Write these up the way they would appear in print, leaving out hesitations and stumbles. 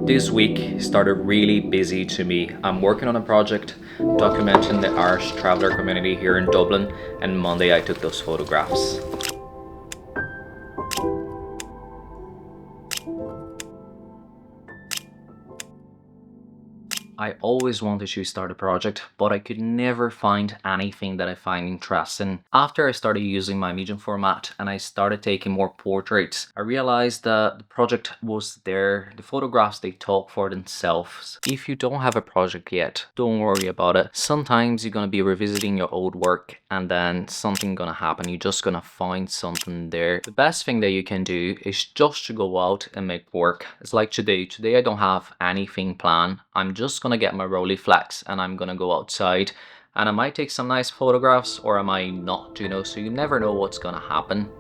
This week started really busy to me. I'm working on a project documenting the Irish traveller community here in Dublin, and Monday I took those photographs. I always wanted to start a project, but I could never find anything that I find interesting. After I started using my medium format and I started taking more portraits, I realized that the project was there. The photographs, they talk for themselves. If you don't have a project yet, don't worry about it. Sometimes you're gonna be revisiting your old work and then something gonna happen. You're just gonna find something there. The best thing that you can do is just to go out and make work. It's like today. Today I don't have anything planned. I'm just gonna get my Rolleiflex and I'm gonna go outside, and I might take some nice photographs or I might not, so you never know what's gonna happen.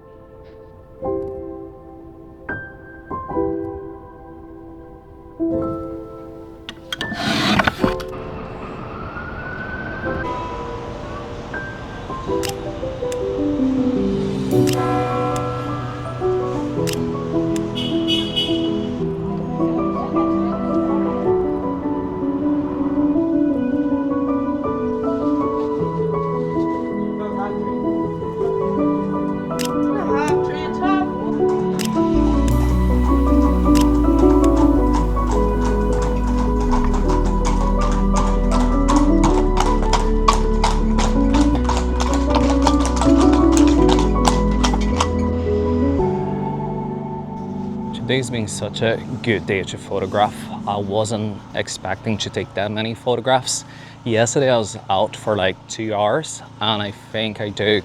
Today's been such a good day to photograph. I wasn't expecting to take that many photographs. Yesterday I was out for like 2 hours and I think I took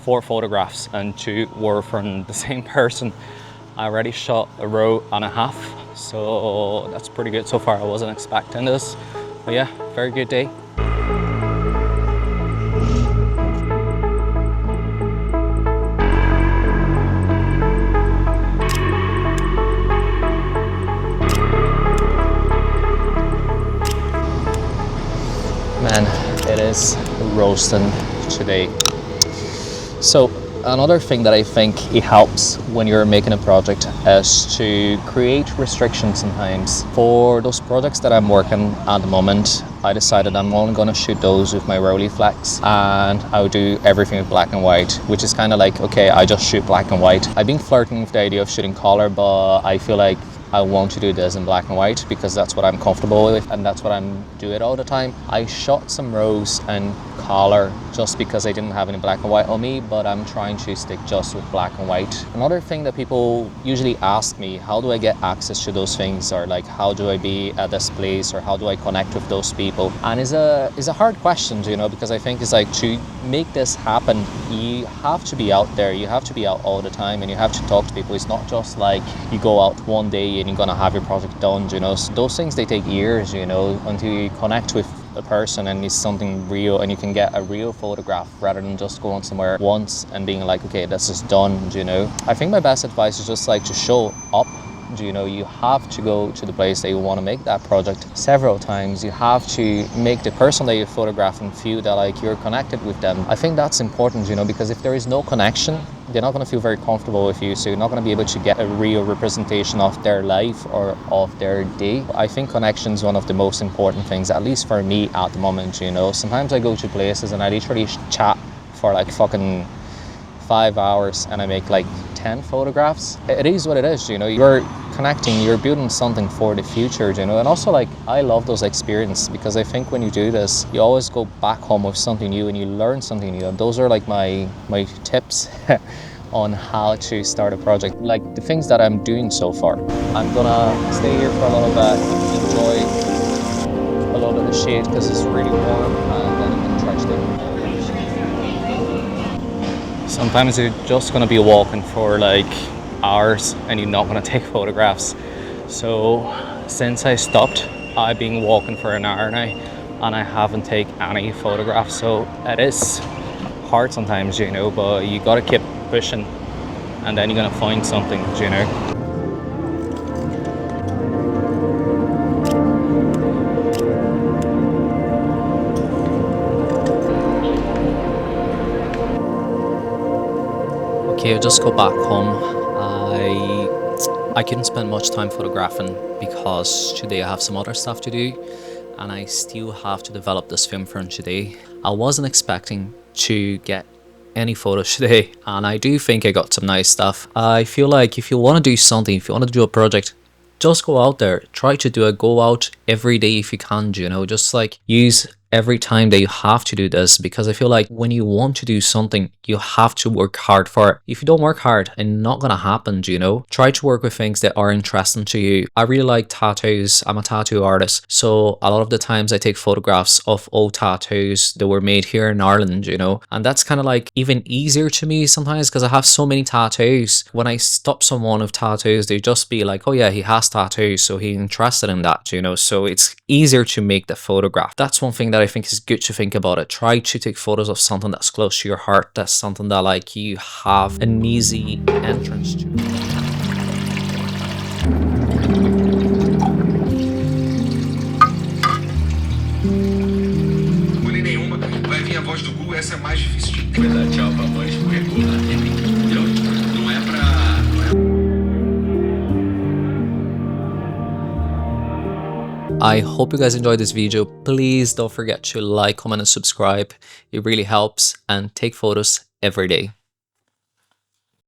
4 photographs and 2 were from the same person. I already shot a row and a half, so that's pretty good so far. I wasn't expecting this, but yeah, very good day. Man, it is roasting today. So another thing that I think it helps when you're making a project is to create restrictions sometimes. For those projects that I'm working at the moment, I decided I'm only going to shoot those with my Rolleiflex, and I'll do everything with black and white, which is kind of like, okay, I just shoot black and white. I've been flirting with the idea of shooting color, but I feel like I want to do this in black and white because that's what I'm comfortable with and that's what I'm doing all the time. I shot some rows and color just because I didn't have any black and white on me, but I'm trying to stick just with black and white. Another thing that people usually ask me, how do I get access to those things, or like how do I be at this place, or how do I connect with those people? And it's a hard question, because I think it's like, to make this happen, you have to be out there, you have to be out all the time, and you have to talk to people. It's not just like you go out one day and you're gonna have your project done, So those things, they take years, until you connect with a person and it's something real and you can get a real photograph rather than just going somewhere once and being like, okay, this is done. I think my best advice is just like to show up. You have to go to the place that you want to make that project several times. You have to make the person that you're photographing feel that like you're connected with them. I think that's important, because if there is no connection, they're not going to feel very comfortable with you, so you're not going to be able to get a real representation of their life or of their day. I think connection is one of the most important things, at least for me at the moment. Sometimes I go to places and I literally chat for like fucking 5 hours and I make like 10 photographs. It is what it is, you're connecting, you're building something for the future, and also like I love those experiences because I think when you do this, you always go back home with something new and you learn something new, and those are like my tips on how to start a project, like the things that I'm doing so far. I'm gonna stay here for a little bit, enjoy a little bit of shade because it's really warm, and then I'm gonna try to stay. Sometimes you're just gonna be walking for like hours and you're not gonna take photographs. So since I stopped, I've been walking for an hour now and I haven't taken any photographs. So it is hard sometimes, but you gotta keep pushing and then you're gonna find something, Okay, I'll just go back home. I I couldn't spend much time photographing because today I have some other stuff to do and I still have to develop this film for today. I wasn't expecting to get any photos today and I do think I got some nice stuff. I feel like if you want to do something, if you want to do a project, just go out there, try to do it, go out every day if you can, you know, just like use every time that you have to do this, because I feel like when you want to do something, you have to work hard for it. If you don't work hard, it's not gonna happen, you know. Try to work with things that are interesting to you. I really like tattoos. I'm a tattoo artist, so a lot of the times I take photographs of old tattoos that were made here in Ireland, you know, and that's kind of like even easier to me sometimes because I have so many tattoos. When I stop someone with tattoos, they just be like, oh yeah, he has tattoos, so he's interested in that, you know, so it's easier to make the photograph. That's one thing that I think is good to think about it. Try to take photos of something that's close to your heart, that's something that like you have an easy entrance to. Nenhuma, vai vir a voz do Google, essa é mais difícil de entender. Tchau, pra mãe, escorregou lá, entendeu? Não é pra... I hope you guys enjoyed this video. Please don't forget to like, comment and subscribe. It really helps, and take photos every day.